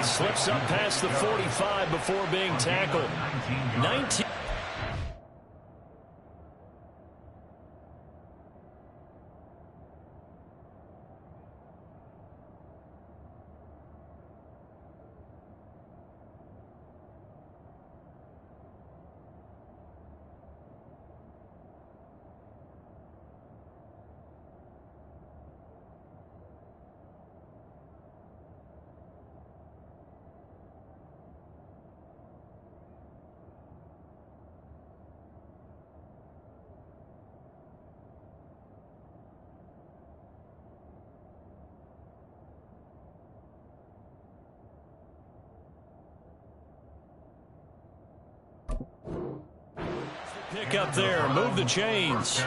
he slips up past the 45 before being tackled. 19. Pick up there, move the chains.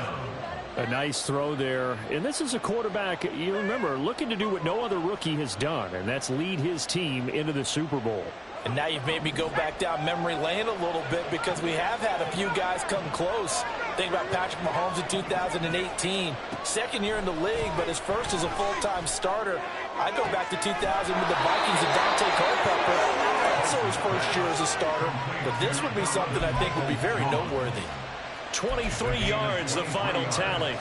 A nice throw there. And this is a quarterback, you remember, looking to do what no other rookie has done, and that's lead his team into the Super Bowl. And now you've made me go back down memory lane a little bit because we have had a few guys come close. Think about Patrick Mahomes in 2018. Second year in the league, but his first as a full-time starter. I go back to 2000 with the Vikings and Dante Culpepper. Also his first year as a starter. But this would be something I think would be very noteworthy. 23 yards, the final tally.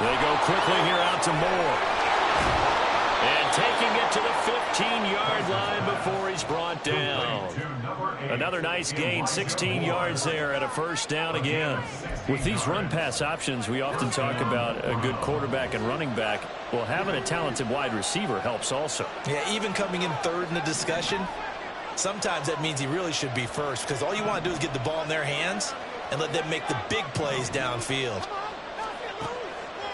They go quickly here out to Moore. And taking it to the 15-yard line before he's brought down. Another nice gain, 16 yards there at a first down again. With these run-pass options, we often talk about a good quarterback and running back. Well, having a talented wide receiver helps also. Yeah, even coming in third in the discussion, sometimes that means he really should be first because all you want to do is get the ball in their hands and let them make the big plays downfield.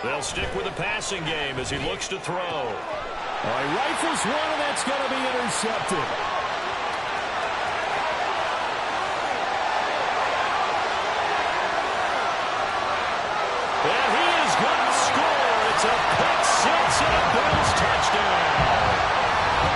They'll stick with the passing game as he looks to throw. All right, rifles one, and that's going to be intercepted. And he is going to score. It's a pick six and a Bills touchdown.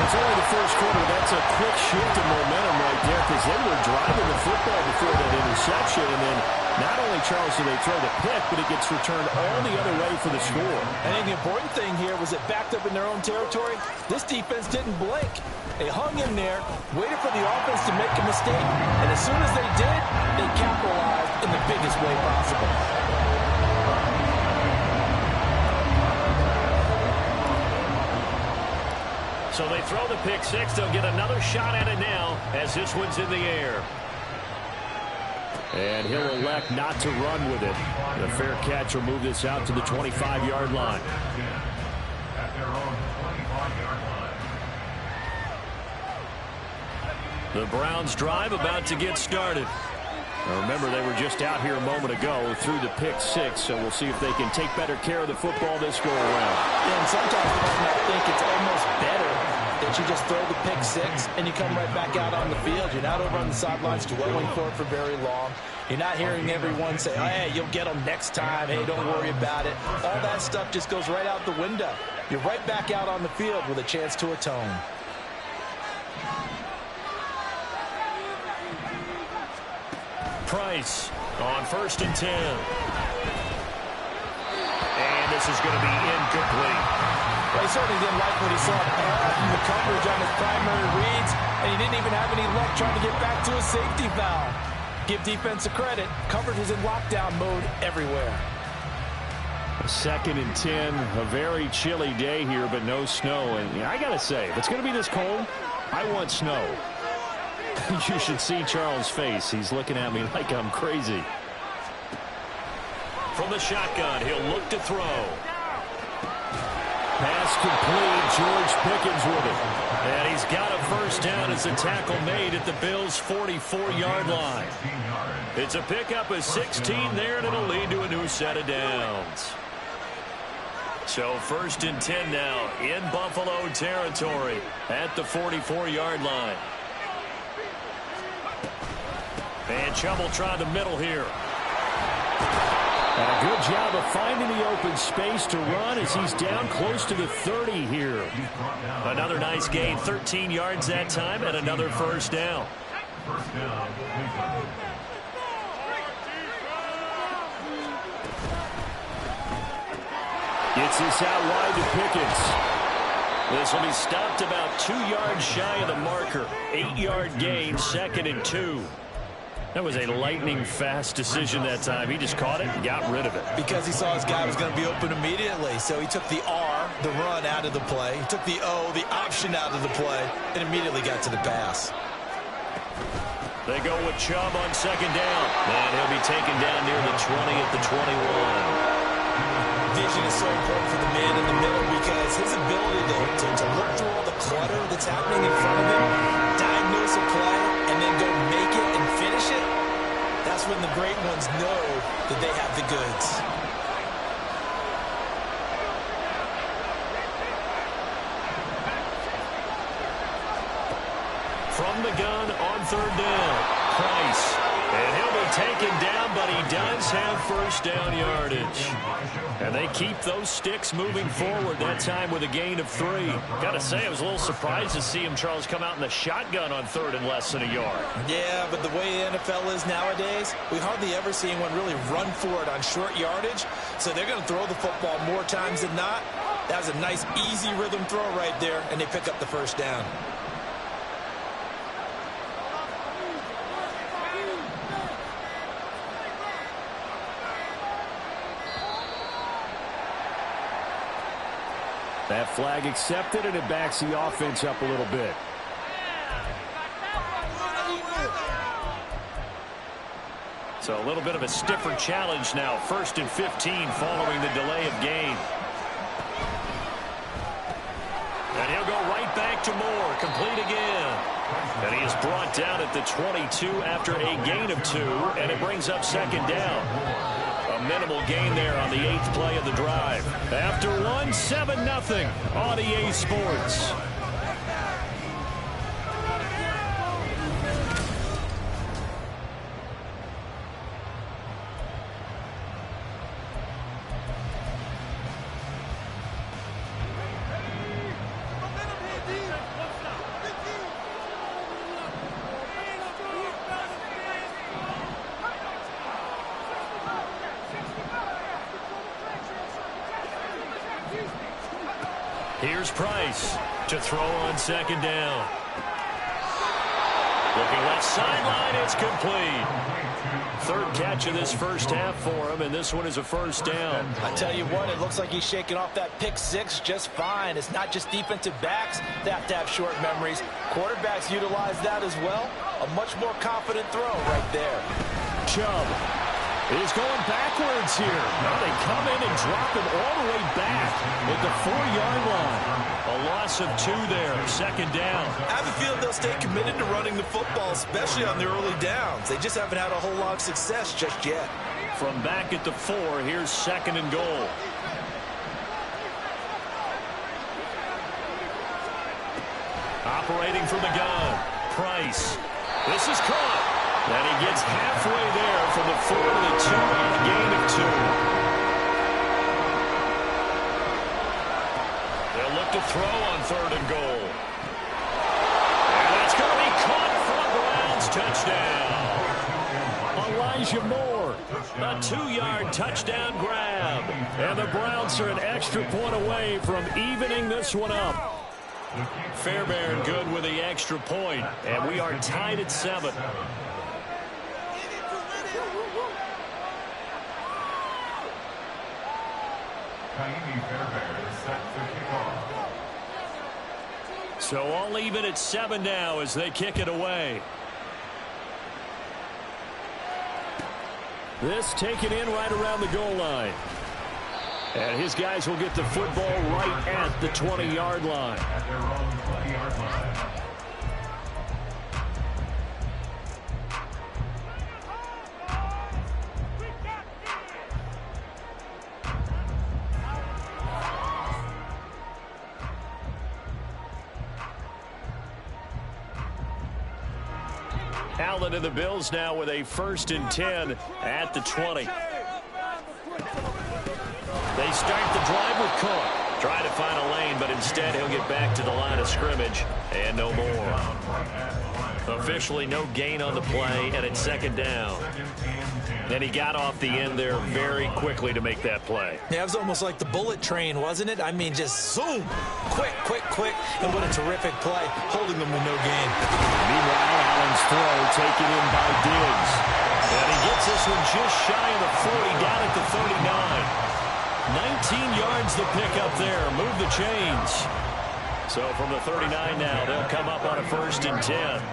It's only the first quarter. That's a quick shift in momentum right there because they were driving the football before that interception, and then not only, Charles, do they throw the pick, but it gets returned all the other way for the score. I think the important thing here was it backed up in their own territory. This defense didn't blink. They hung in there, waited for the offense to make a mistake, and as soon as they did, they capitalized in the biggest way possible. So they throw the pick six. They'll get another shot at it now as this one's in the air. And he'll elect not to run with it. The fair catch will move this out to the 25-yard line. The Browns drive about to get started. Now remember, they were just out here a moment ago through the pick six, so we'll see if they can take better care of the football this go around. Yeah, and sometimes I think it's almost better that you just throw the pick six and you come right back out on the field. You're not over on the sidelines dwelling for it for very long. You're not hearing everyone say, hey, you'll get them next time. Hey, don't worry about it. All that stuff just goes right out the window. You're right back out on the field with a chance to atone. Price on 1st and 10. And this is going to be incomplete. Well, he certainly didn't like what he saw from the coverage on his primary reads, and he didn't even have any luck trying to get back to a safety foul. Give defense a credit. Coverage was in lockdown mode everywhere. 2nd and 10, a very chilly day here, but no snow. And I got to say, if it's going to be this cold, I want snow. You should see Charles' face. He's looking at me like I'm crazy. From the shotgun, he'll look to throw. Pass complete. George Pickens with it. And he's got a first down as the tackle made at the Bills' 44-yard line. It's a pickup of 16 there, and it'll lead to a new set of downs. So 1st and 10 now in Buffalo territory at the 44-yard line. And Chubb will try the middle here. And a good job of finding the open space to run as he's down close to the 30 here. Another nice gain, 13 yards that time, and another first down. Gets this out wide to Pickens. This will be stopped about 2 yards shy of the marker. 8-yard gain, 2nd and 2. That was a lightning-fast decision that time. He just caught it and got rid of it. Because he saw his guy was going to be open immediately. So he took the R, the run, out of the play. He took the O, the option, out of the play, and immediately got to the pass. They go with Chubb on 2nd down. And he'll be taken down near the 20 at the 21. Vision is so important for the man in the middle because his ability to look through all the clutter that's happening in front of him, diagnose a play, and then go make it and finish it, that's when the great ones know that they have the goods. From the gun on 3rd down, Price. And he'll be taken down, but he does have first down yardage. And they keep those sticks moving forward, that time with a gain of 3. Got to say, I was a little surprised to see him, Charles, come out in the shotgun on 3rd and less than a yard. Yeah, but the way the NFL is nowadays, we hardly ever see anyone really run for it on short yardage. So they're going to throw the football more times than not. That was a nice, easy rhythm throw right there, and they pick up the first down. That flag accepted, and it backs the offense up a little bit. So a little bit of a stiffer challenge now. 1st and 15 following the delay of game. And he'll go right back to Moore. Complete again. And he is brought down at the 22 after a gain of 2, and it brings up 2nd down. A minimal gain there on the 8th play of the drive. After 1, 7-0 on EA Sports. Here's Price to throw on 2nd down. Looking left sideline, it's complete. 3rd catch of this first half for him, and this one is a first down. I tell you what, it looks like he's shaking off that pick 6 just fine. It's not just defensive backs that have to have short memories. Quarterbacks utilize that as well. A much more confident throw right there. Chubb is going backwards here. Now they come in and drop him all the way back at the 4-yard line. A loss of 2 there, 2nd down. I have a feeling they'll stay committed to running the football, especially on the early downs. They just haven't had a whole lot of success just yet. From back at the 4, here's 2nd and goal. Operating from the gun, Price. This is caught. And he gets halfway there from the 4 to the 2 on a gain of 2. They'll look to throw on 3rd and goal. And that's going to be caught for a Browns touchdown. Elijah Moore, a 2-yard touchdown grab. And the Browns are an extra point away from evening this one up. Fairbairn good with the extra point, and we are tied at 7. So all even at 7 now as they kick it away. This taken in right around the goal line. And his guys will get the football right at the 20-yard line. Allen and the Bills now with a 1st and 10 at the 20. They start the drive with Cook. Try to find a lane, but instead he'll get back to the line of scrimmage and no more. Officially no gain on the play, and it's 2nd down. And he got off the end there very quickly to make that play. Yeah, it was almost like the bullet train, wasn't it? I mean, just zoom, quick, quick, quick, and what a terrific play, holding them with no gain. Meanwhile, Allen's throw taken in by Diggs. And he gets this one just shy of the 40, down at the 39. 19 yards the pick up there, move the chains. So from the 39 now, they'll come up on a 1st and 10.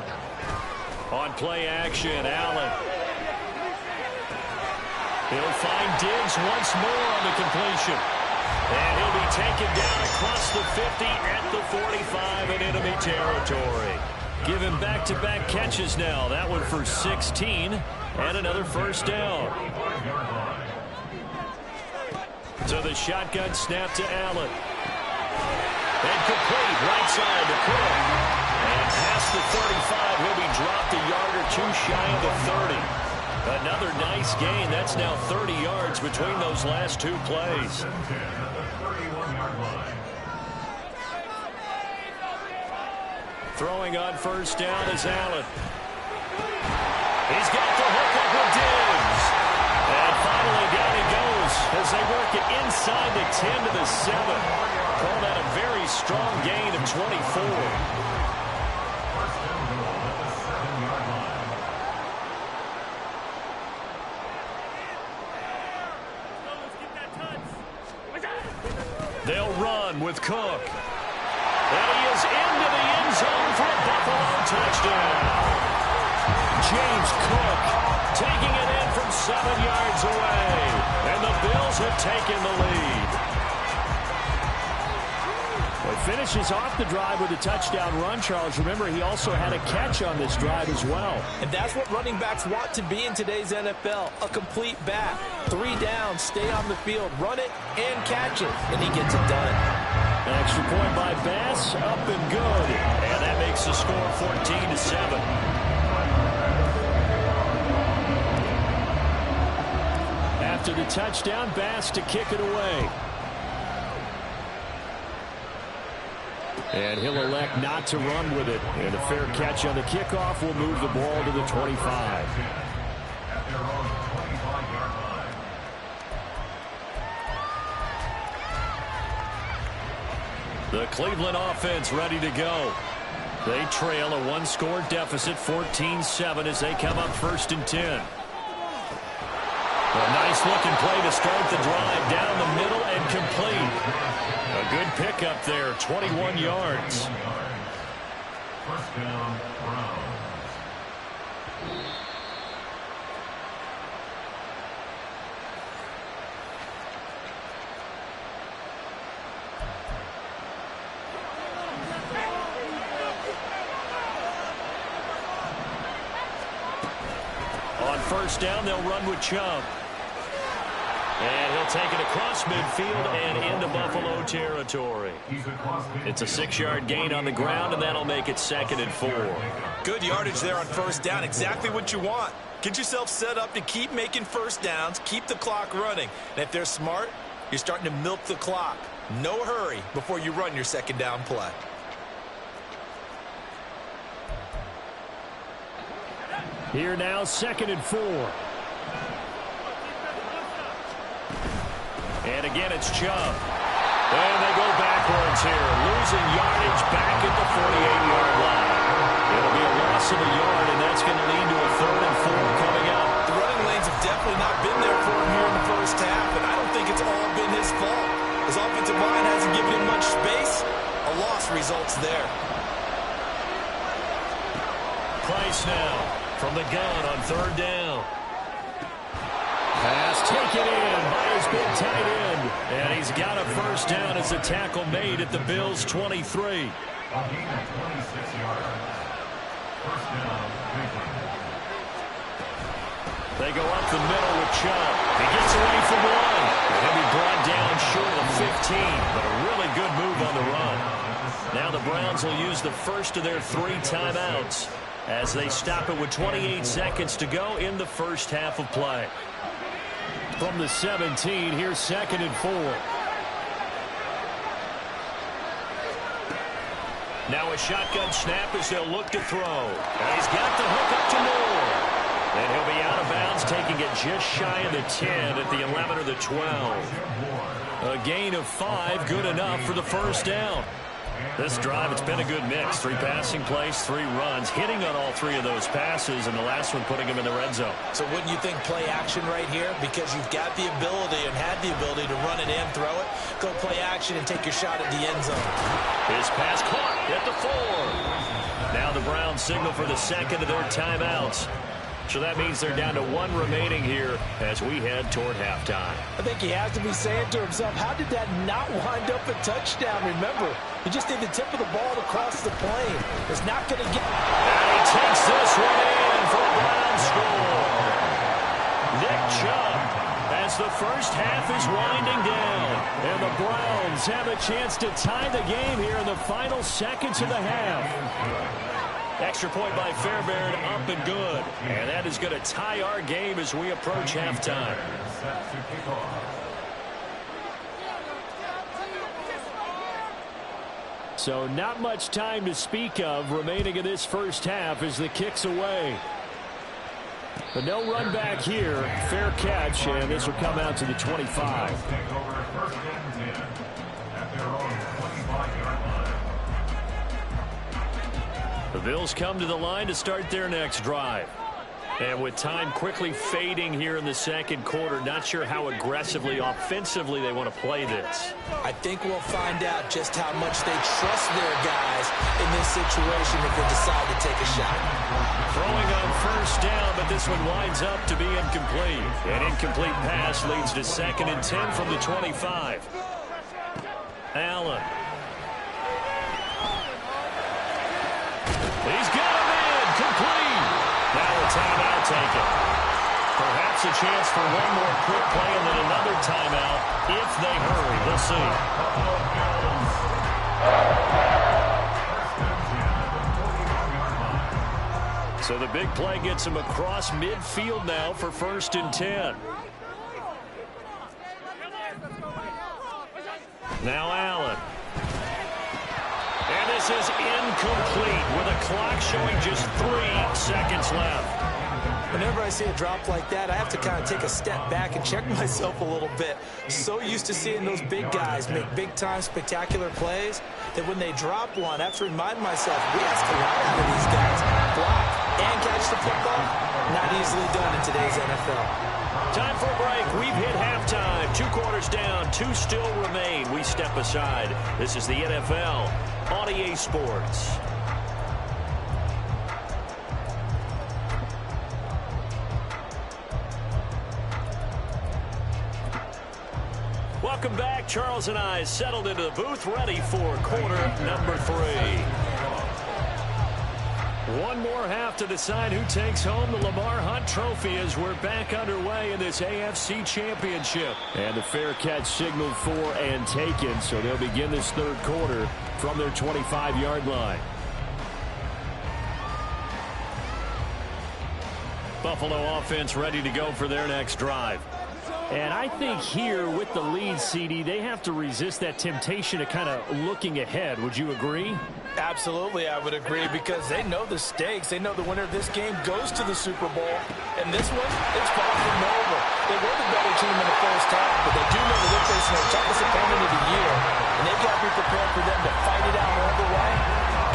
On play action, Allen. He'll find Diggs once more on the completion. And he'll be taken down across the 50 at the 45 in enemy territory. Give him back-to-back catches now. That one for 16 and another 1st down. So the shotgun snap to Allen. And complete right side to Cook. And past the 35, he'll be dropped a yard or two shy of the 30. Another nice gain. That's now 30 yards between those last 2 plays. Throwing on 1st down is Allen. He's got the hook up with Diggs. And finally down he goes as they work it inside the 10 to the 7. Call that a very strong gain of 24. They'll run with Cook. And he is into the end zone for a Buffalo touchdown. James Cook taking it in from 7 yards away. And the Bills have taken the lead. Well, he finishes off the drive with a touchdown run, Charles. Remember, he also had a catch on this drive as well. And that's what running backs want to be in today's NFL, a complete back. 3 down, stay on the field, run it, and catch it. And he gets it done. An extra point by Bass, up and good. And that makes the score 14-7. After the touchdown, Bass to kick it away. And he'll elect not to run with it. And a fair catch on the kickoff will move the ball to the 25. The Cleveland offense ready to go. They trail a 1-score deficit, 14-7, as they come up 1st and 10. A nice-looking play to start the drive down the middle and complete. A good pickup there, 21 yards. First down, Browns. On 1st down, they'll run with Chubb. And he'll take it across midfield and into Buffalo territory. It's a 6-yard gain on the ground, and that'll make it 2nd and 4. Good yardage there on 1st down. Exactly what you want. Get yourself set up to keep making 1st downs, keep the clock running. And if they're smart, you're starting to milk the clock. No hurry before you run your 2nd down play. Here now, 2nd and 4. And again, it's Chubb. And they go backwards here, losing yardage back at the 48-yard line. It'll be a loss of a yard, and that's going to lead to a 3rd and 4 coming up. The running lanes have definitely not been there for him here in the 1st half, and I don't think it's all been his fault. His offensive line hasn't given him much space. A loss results there. Price now from the gun on 3rd down. Pass taken in by his big tight end. And he's got a 1st down as a tackle made at the Bills' 23. They go up the middle with Chubb. He gets away from one. And he'll be brought down short of 15. But a really good move on the run. Now the Browns will use the first of their 3 timeouts as they stop it with 28 seconds to go in the 1st half of play. From the 17, here's 2nd and 4. Now a shotgun snap as they'll look to throw. And he's got the hook up to Moore. And he'll be out of bounds, taking it just shy of the 10 at the 11 or the 12. A gain of 5, good enough for the first down. This drive, it's been a good mix. 3 passing plays, 3 runs, hitting on all 3 of those passes, and the last one putting him in the red zone. So wouldn't you think play action right here? Because you've got the ability and had the ability to run it in, throw it, go play action, and take your shot at the end zone. His pass caught at the 4. Now the Browns signal for the second of their timeouts. So that means they're down to 1 remaining here as we head toward halftime. I think he has to be saying to himself, how did that not wind up a touchdown? Remember, you just need the tip of the ball to cross the plane. It's not going to get... And he takes this one in for a Browns score. Nick Chubb, as the first half is winding down. And the Browns have a chance to tie the game here in the final seconds of the half. Extra point by Fairbairn, up and good. And that is going to tie our game as we approach halftime. So not much time to speak of remaining in this first half as the kick's away. But no run back here. Fair catch, and this will come out to the 25. The Bills come to the line to start their next drive. And with time quickly fading here in the second quarter, not sure how aggressively, offensively they want to play this. I think we'll find out just how much they trust their guys in this situation if they decide to take a shot. Throwing on first down, but this one winds up to be incomplete. An incomplete pass leads to 2nd and 10 from the 25. Allen. He's got him in, complete. Now a timeout taken. Perhaps a chance for one more quick play and then another timeout if they hurry. We'll see. So the big play gets him across midfield now for 1st and 10. Now Allen. And this is incomplete with a clock showing just 3 seconds left. Whenever I see a drop like that, I have to kind of take a step back and check myself a little bit. So used to seeing those big guys make big-time spectacular plays that when they drop one, I have to remind myself, we ask a lot out of these guys. Block and catch the football, not easily done in today's NFL. Time for a break. We've hit halftime. 2 quarters down, 2 still remain. We step aside. This is the NFL on EA Sports. Welcome back. Charles and I settled into the booth, ready for quarter number 3. One more half to decide who takes home the Lamar Hunt Trophy as we're back underway in this AFC Championship. And the fair catch signaled for and taken, so they'll begin this 3rd quarter from their 25-yard line. Buffalo offense ready to go for their next drive. And I think here with the lead, CD, they have to resist that temptation of kind of looking ahead. Would you agree? Absolutely, I would agree, because they know the stakes. They know the winner of this game goes to the Super Bowl. And this one, it's far from over. They were the better team in the first half, but they do know that they're facing their toughest opponent of the year. And they've got to be prepared for them to fight it out all the way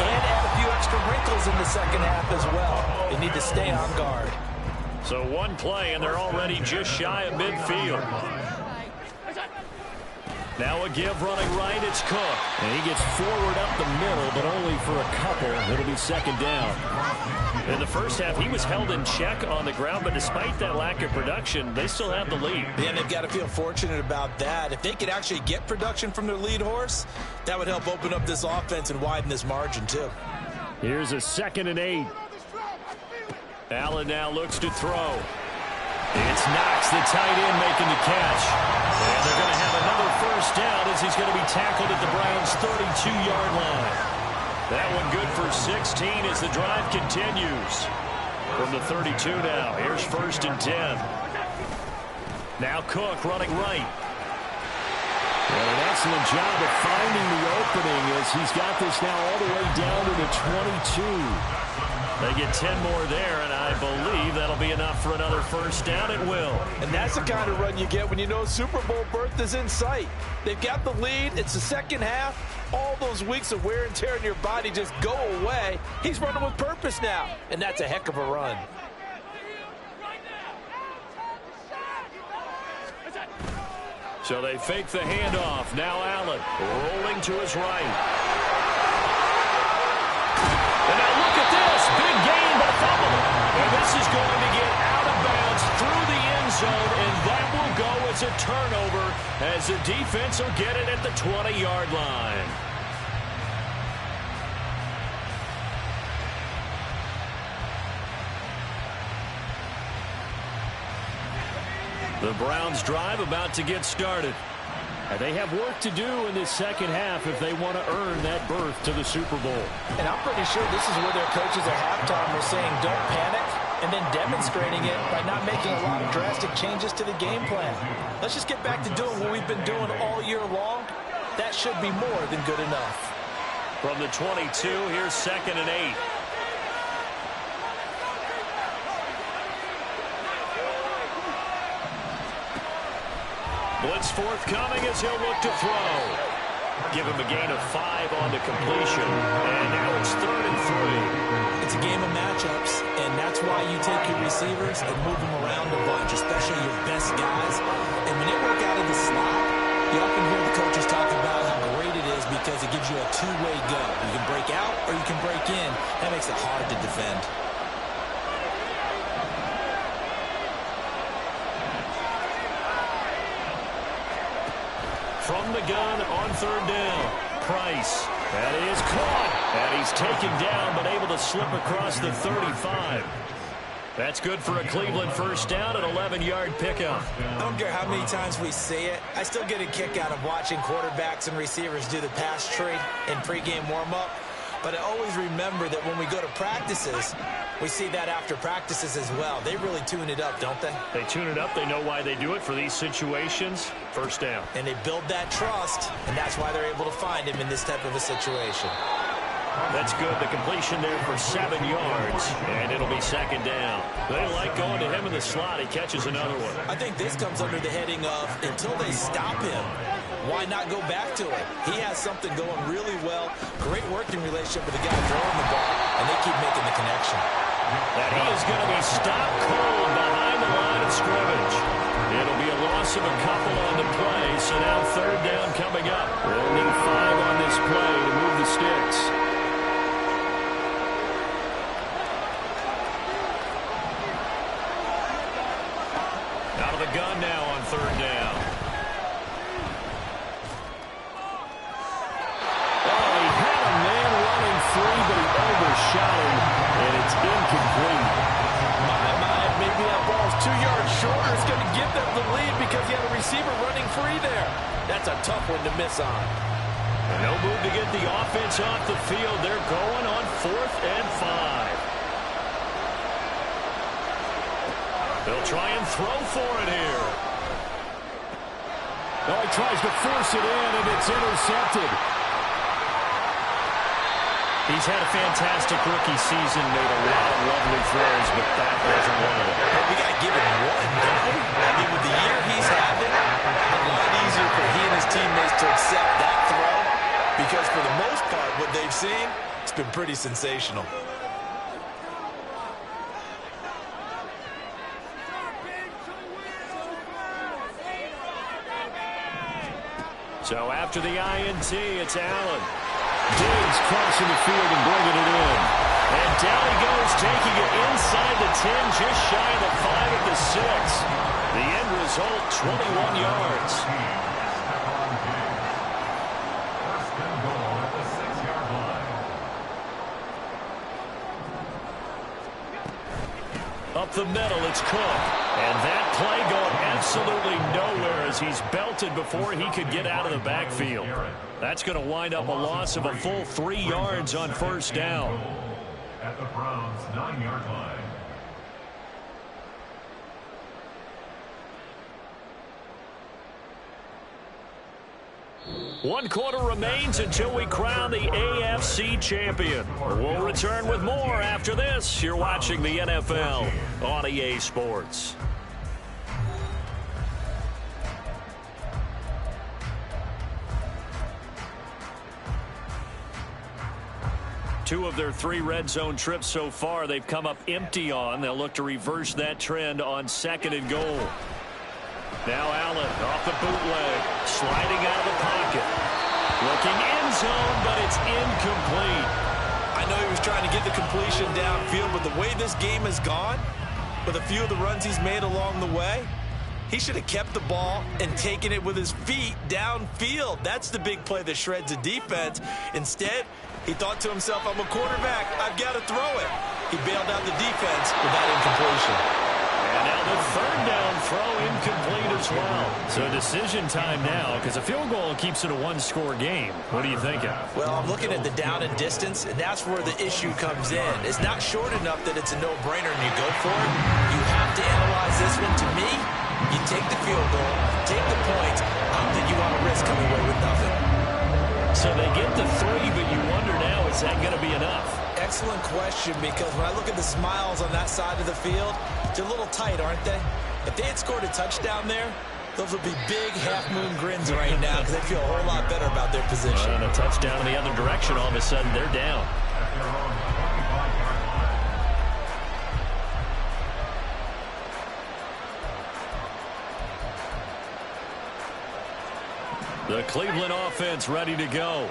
and add a few extra wrinkles in the second half as well. They need to stay on guard. So one play, and they're already just shy of midfield. Now a give running right, it's Cook. And he gets forward up the middle, but only for a couple. It'll be 2nd down. In the first half, he was held in check on the ground, but despite that lack of production, they still have the lead. Yeah, and they've got to feel fortunate about that. If they could actually get production from their lead horse, that would help open up this offense and widen this margin, too. Here's a 2nd and 8. Allen now looks to throw. It's Knox, the tight end, making the catch. And they're going to have another first down as he's going to be tackled at the Browns' 32-yard line. That one good for 16 as the drive continues. From the 32 now, here's 1st and 10. Now Cook running right. And an excellent job of finding the opening as he's got this now all the way down to the 22. They get 10 more there, and I believe that'll be enough for another first down. It will. And that's the kind of run you get when you know Super Bowl berth is in sight. They've got the lead. It's the second half. All those weeks of wear and tear in your body just go away. He's running with purpose now, and that's a heck of a run. So they fake the handoff. Now Allen rolling to his right. And now look at this. Big gain but fumble. And this is going to get out of bounds through the end zone, and that will go as a turnover as the defense will get it at the 20-yard line. The Browns drive about to get started. And they have work to do in this second half if they want to earn that berth to the Super Bowl. And I'm pretty sure this is where their coaches at halftime were saying don't panic, and then demonstrating it by not making a lot of drastic changes to the game plan. Let's just get back to doing what we've been doing all year long. That should be more than good enough. From the 22, here's 2nd and 8. Blitz forthcoming as he'll look to throw. Give him a gain of 5 on the completion. And now it's 3rd and 3. It's a game of matchups, and that's why you take your receivers and move them around a bunch, especially your best guys. And when they work out of the slot, you often hear the coaches talk about how great it is because it gives you a two-way go. You can break out or you can break in. That makes it hard to defend. From the gun on 3rd down. Price. That is caught. And he's taken down but able to slip across the 35. That's good for a Cleveland first down, an 11-yard pickup. I don't care how many times we say it. I still get a kick out of watching quarterbacks and receivers do the pass tree in pregame warm-up. But I always remember that when we go to practices, we see that after practices as well. They really tune it up, don't they? They tune it up. They know why they do it for these situations. First down. And they build that trust, and that's why they're able to find him in this type of a situation. That's good. The completion there for 7 yards, and it'll be 2nd down. They like going to him in the slot. He catches another one. I think this comes under the heading of until they stop him, why not go back to it? He has something going really well. Great working relationship with the guy throwing the ball, and they keep making the connection. That he is going to be stopped cold behind the line of scrimmage. It'll be a loss of a couple on the play, so now 3rd down coming up. We'll need 5 on this play to move the sticks. Out of the gun now on 3rd down. Oh, he had a man running free, but he overshot him, and it's incomplete. Maybe that ball's 2 yards shorter. It's going to give them the lead because he had a receiver running free there. That's a tough one to miss on. No move to get the offense off the field. They're going on 4th and 5. They'll try and throw for it here. Oh, he tries to force it in, and it's intercepted. He's had a fantastic rookie season, made a lot of lovely throws, but that wasn't one of them. We got to give him one, don't we? I mean, with the year he's having, a lot easier for he and his teammates to accept that throw because for the most part, what they've seen, it's been pretty sensational. So after the INT, it's Allen. Diggs crossing the field and bringing it in. And down he goes, taking it inside the 10, just shy of the 5 at the 6. The end result, 21 yards. Up the middle, it's Cook. And that play going absolutely nowhere as he's belted before he could get out of the backfield. That's going to wind up a loss of a full 3 yards on first down. At the Browns' 9-yard line. 1 quarter remains until we crown the AFC champion. We'll return with more after this. You're watching the NFL on EA Sports. Two of their 3 red zone trips so far they've come up empty on. They'll look to reverse that trend on 2nd and goal. Now Allen off the bootleg, sliding out of the pocket. Looking end zone, but it's incomplete. I know he was trying to get the completion downfield, but the way this game has gone, with a few of the runs he's made along the way, he should have kept the ball and taken it with his feet downfield. That's the big play that shreds the defense. Instead, he thought to himself, I'm a quarterback, I've got to throw it. He bailed out the defense with that incompletion. And now the 3rd down throw incomplete as well. So decision time now, because a field goal keeps it a 1-score game. What are you thinking? Well, I'm looking at the down and distance, and that's where the issue comes in. It's not short enough that it's a no-brainer and you go for it. You have to analyze this one. To me, you take the field goal, take the points. I don't think you want to risk coming away with nothing. So they get the 3, but you wonder now, is that going to be enough? Excellent question, because when I look at the smiles on that side of the field, they're a little tight, aren't they? If they had scored a touchdown there, those would be big half-moon grins right now because they feel a whole lot better about their position. And a touchdown in the other direction, all of a sudden they're down. The Cleveland offense ready to go.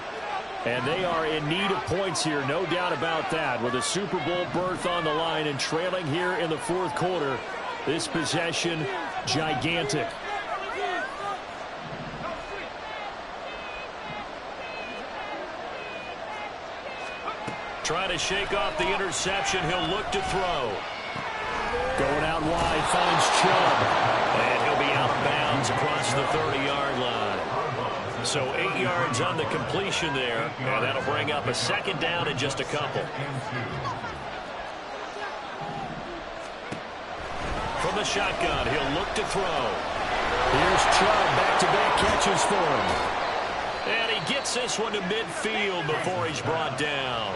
And they are in need of points here, no doubt about that. With a Super Bowl berth on the line and trailing here in the 4th quarter, this possession gigantic. Trying to shake off the interception. He'll look to throw. Going out wide, finds Chubb. And he'll be out of bounds across the 30-yard line. So 8 yards on the completion there, and that'll bring up a 2nd down in just a couple. From the shotgun, he'll look to throw. Here's Chubb, back-to-back catches for him. And he gets this one to midfield before he's brought down.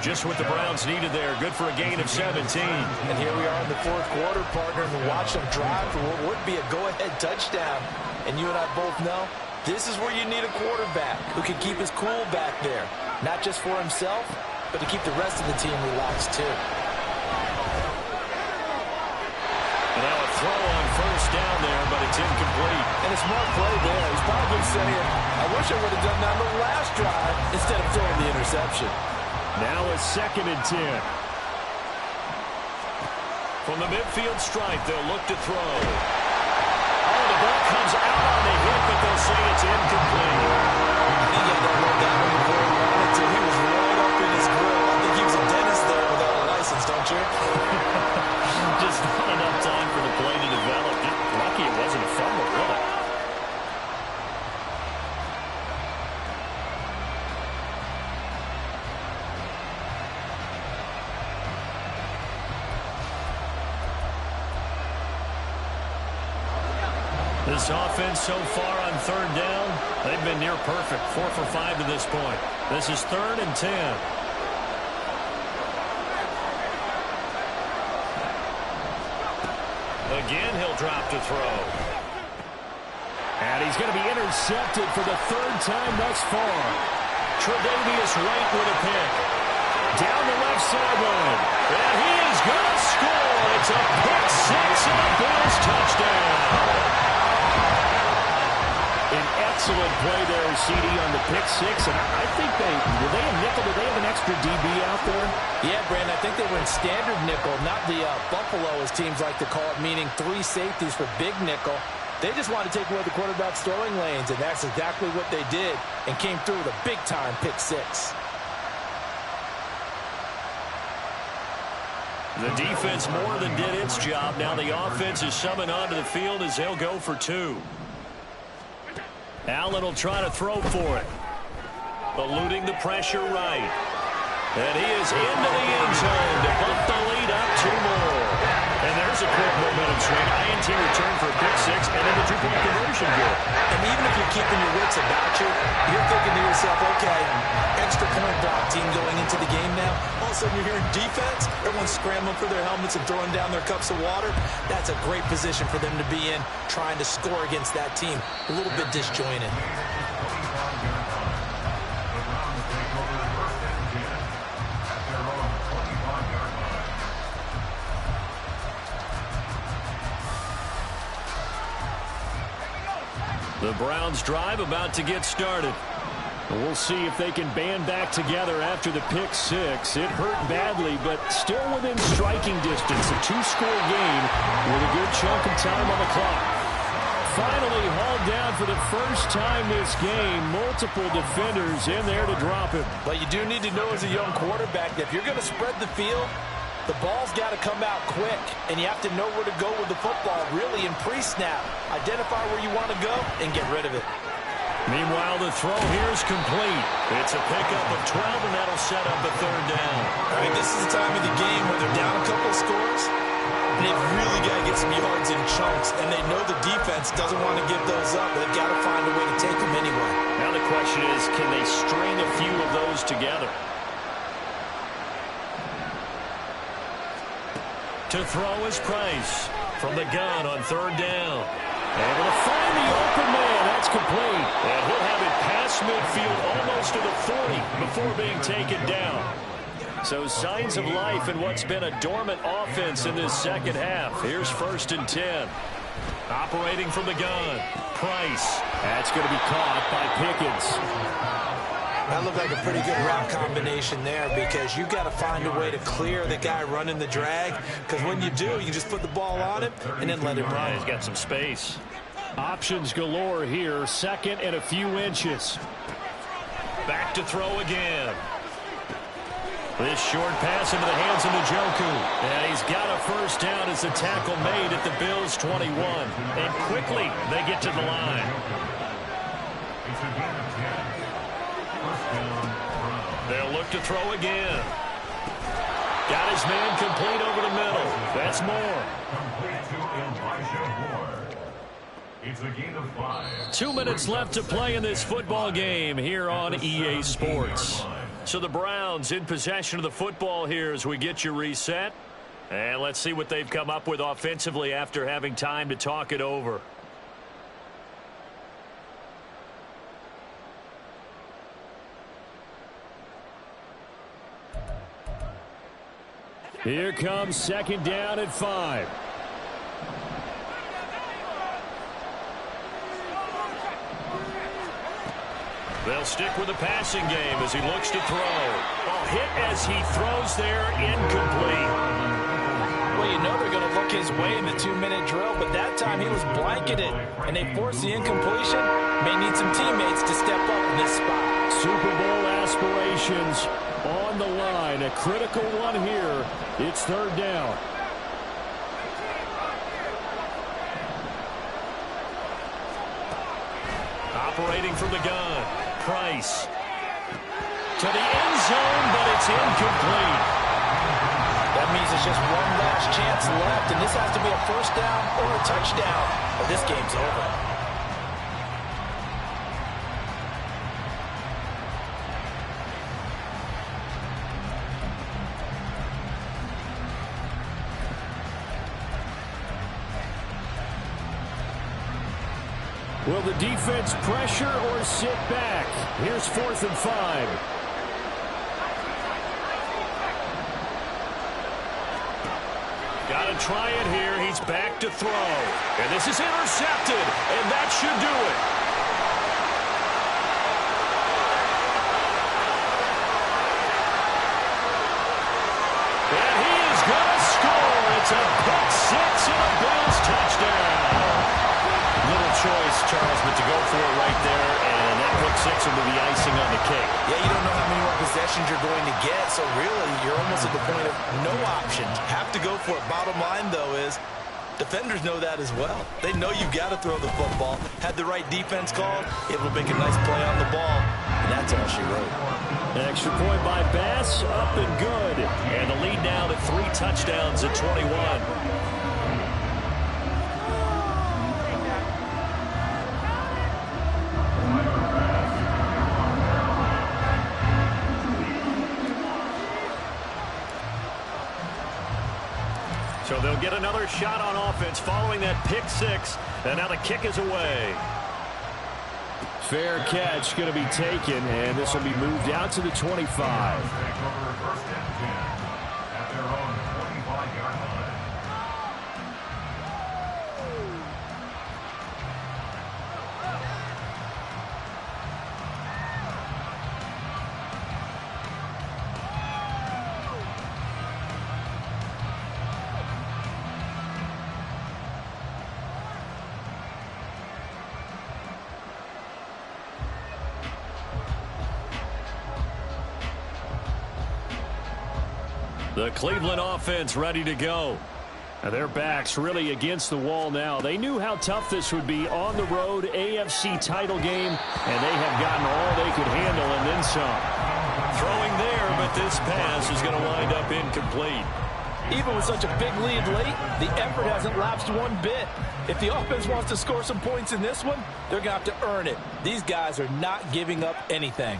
Just what the Browns needed there. Good for a gain of 17. And here we are in the 4th quarter, partner, and watch them drive for what would be a go-ahead touchdown. And you and I both know, this is where you need a quarterback who can keep his cool back there. Not just for himself, but to keep the rest of the team relaxed too. And now a throw on 1st down there, but it's incomplete. And a smart play there. He's probably saying, I wish I would have done that on the last drive instead of throwing the interception. Now a 2nd and 10. From the midfield stripe, they'll look to throw. Oh, the ball comes out on the hit, but they'll say it's incomplete. I think he had that one down before he wanted to. He was right up in his grill. I think he was a dentist there without a license, don't you? Just not enough time for the play to develop. Just lucky it wasn't a fumble, really. This offense so far on 3rd down, they've been near perfect. 4 for 5 to this point. This is 3rd and 10. Again, he'll drop to throw. And he's going to be intercepted for the 3rd time thus far. Tre'Davious White with a pick. Down the left sideline. And he is going to score. It's a pick 6 and a Bears touchdown. An excellent play there, CD, on the pick 6. And I think were they a nickel? Did they have an extra DB out there? Yeah, Brandon, I think they were in standard nickel, not the Buffalo, as teams like to call it, meaning 3 safeties for big nickel. They just wanted to take away the quarterback's throwing lanes, and that's exactly what they did, and came through with a big-time pick 6. The defense more than did its job. Now the offense is summoned onto the field as they'll go for 2. Allen will try to throw for it. Eluding the pressure right. And he is into the end zone to bump the lead up 2 more. And there's a quick momentum swing. INT return for a pick six, and then the two-point conversion good. And even if you're keeping your wits about you, you're thinking to yourself, okay, extra point block team going into the game now. All of a sudden you're hearing defense. Everyone's scrambling for their helmets and throwing down their cups of water. That's a great position for them to be in, trying to score against that team. A little bit disjointed. The Browns drive about to get started. We'll see if they can band back together after the pick six. It hurt badly, but still within striking distance. A two-score game with a good chunk of time on the clock. Finally hauled down for the first time this game. Multiple defenders in there to drop him. But you do need to know as a young quarterback that if you're going to spread the field, the ball's got to come out quick, and you have to know where to go with the football, really, in pre-snap. Identify where you want to go and get rid of it. Meanwhile, the throw here is complete. It's a pickup of 12, and that'll set up a third down. All right, this is the time of the game where they're down a couple of scores, and they've really got to get some yards in chunks, and they know the defense doesn't want to give those up, but they've got to find a way to take them anyway. Now the question is, can they string a few of those together? To throw is Price from the gun on third down. Able to find the open man. That's complete. And he'll have it past midfield almost to the 40 before being taken down. So signs of life in what's been a dormant offense in this second half. Here's 1st and 10. Operating from the gun. Price. That's going to be caught by Pickens. That looked like a pretty good route combination there because you've got to find a way to clear the guy running the drag, because when you do, you just put the ball on him and then let him run. He's got some space. Options galore here. 2nd and a few inches. Back to throw again. This short pass into the hands of Njoku. And he's got a first down as the tackle made at the Bills' 21. And quickly they get to the line. It's a game of 10. They'll look to throw again. Got his man complete over the middle. That's Moore. Complete to Elijah Moore. It's a gain of 5. 2 minutes left to play in this football game here on EA Sports. So the Browns in possession of the football here as we get you reset. And let's see what they've come up with offensively after having time to talk it over. Here comes 2nd down at 5. They'll stick with the passing game as he looks to throw. A hit as he throws there, incomplete. Well, you know they're going to look his way in the 2-minute drill, but that time he was blanketed, and they forced the incompletion. May need some teammates to step up in this spot. Super Bowl aspirations on the line. A critical one here. It's 3rd down. Operating from the gun. Price. To the end zone, but it's incomplete. That means it's just one last chance left, and this has to be a first down or a touchdown, or this game's over. Will the defense pressure or sit back? Here's 4th and 5. Got to try it here. He's back to throw. And this is intercepted. And that should do it. And he is going to score. It's a pick six and a Bills touchdown. Little choice, Charles, but to go for it right there, and that pick six will be the icing on the cake. Yeah, you don't know how many more possessions you're going to get, so really you're almost at the point of no options. Have to go for it. Bottom line, though, is defenders know that as well. They know you've got to throw the football. Had the right defense called, able to make a nice play on the ball, and that's all she wrote. An extra point by Bass, up and good. And the lead now to 3 touchdowns at 21. So they'll get another shot on offense following that pick six. And now the kick is away. Fair catch going to be taken, and this will be moved out to the 25. The Cleveland offense ready to go. Now their backs really against the wall now. They knew how tough this would be on the road, AFC title game, and they have gotten all they could handle and then some. Throwing there, but this pass is going to wind up incomplete. Even with such a big lead late, the effort hasn't lapsed one bit. If the offense wants to score some points in this one, they're going to have to earn it. These guys are not giving up anything.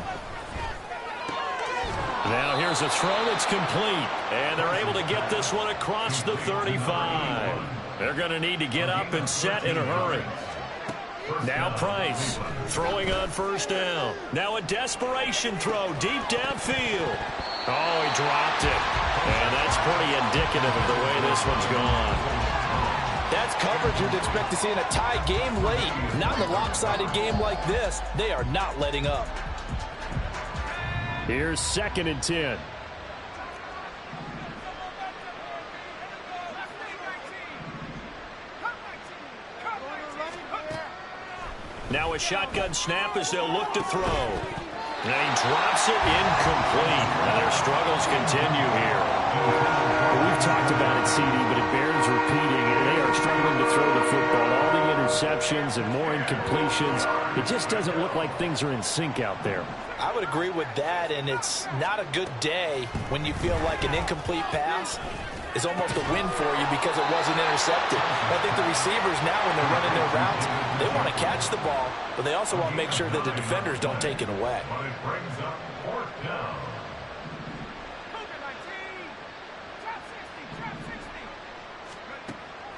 Now here's a throw that's complete, and they're able to get this one across the 35. They're going to need to get up and set in a hurry. Now Price throwing on first down. Now a desperation throw deep downfield. Oh, he dropped it. And that's pretty indicative of the way this one's gone. That's coverage you'd expect to see in a tie game late. Not in a lopsided game like this. They are not letting up. Here's 2nd and 10. Now a shotgun snap as they'll look to throw. And he drops it incomplete. And their struggles continue here. We've talked about it, CD, but it bears repeating. And they are struggling to throw the football. All the interceptions and more incompletions. It just doesn't look like things are in sync out there. I would agree with that, and it's not a good day when you feel like an incomplete pass is almost a win for you because it wasn't intercepted. I think the receivers now, when they're running their routes, they want to catch the ball, but they also want to make sure that the defenders don't take it away. But it brings up 4th down.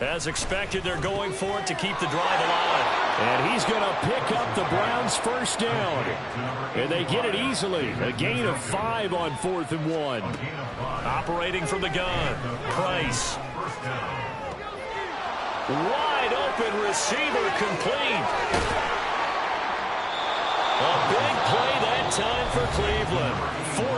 As expected, they're going for it to keep the drive alive. And he's going to pick up the Browns' first down. And they get it easily. A gain of 5 on 4th and 1. Operating from the gun. Price. Wide open receiver complete. A big play that time for Cleveland.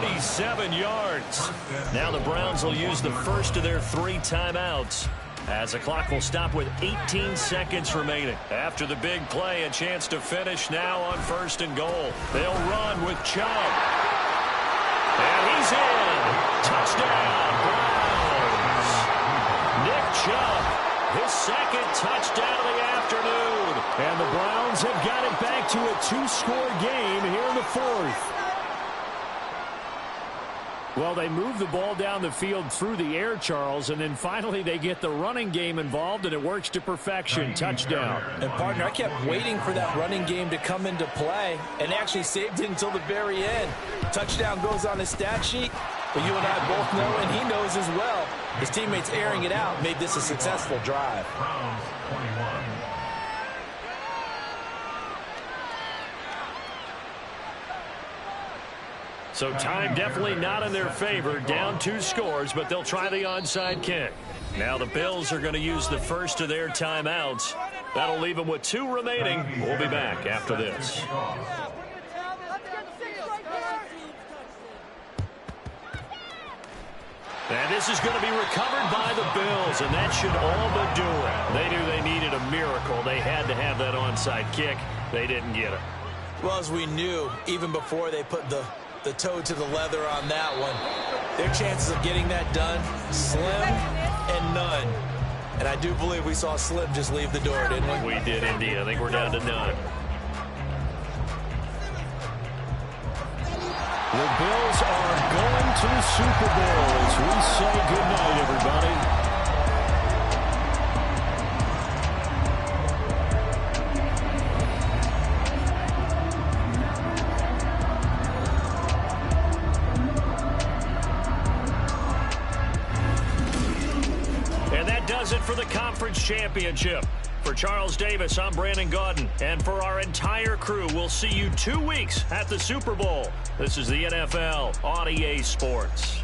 47 yards. Now the Browns will use the first of their 3 timeouts, as the clock will stop with 18 seconds remaining. After the big play, a chance to finish now on 1st and goal. They'll run with Chubb. And he's in. Touchdown, Browns. Nick Chubb, his 2nd touchdown of the afternoon. And the Browns have got it back to a 2-score game here in the 4th. Well, they move the ball down the field through the air, Charles, and then finally they get the running game involved, and it works to perfection. Touchdown. And, partner, I kept waiting for that running game to come into play and actually saved it until the very end. Touchdown goes on his stat sheet, but you and I both know, and he knows as well, his teammates airing it out made this a successful drive. Browns 21. So time definitely not in their favor. Down 2 scores, but they'll try the onside kick. Now the Bills are going to use the first of their timeouts. That'll leave them with 2 remaining. We'll be back after this. And this is going to be recovered by the Bills, and that should all but do it. They knew they needed a miracle. They had to have that onside kick. They didn't get it. Well, as we knew, even before they put the toe to the leather on that one, their chances of getting that done, slim and none. And I do believe we saw Slim just leave the door, didn't we? We did indeed. I think we're down to none. The Bills are going to the Super Bowl as we say goodnight, everybody. Conference Championship. For Charles Davis, I'm Brandon Gaudin. And for our entire crew, we'll see you 2 weeks at the Super Bowl. This is the NFL on EA Sports.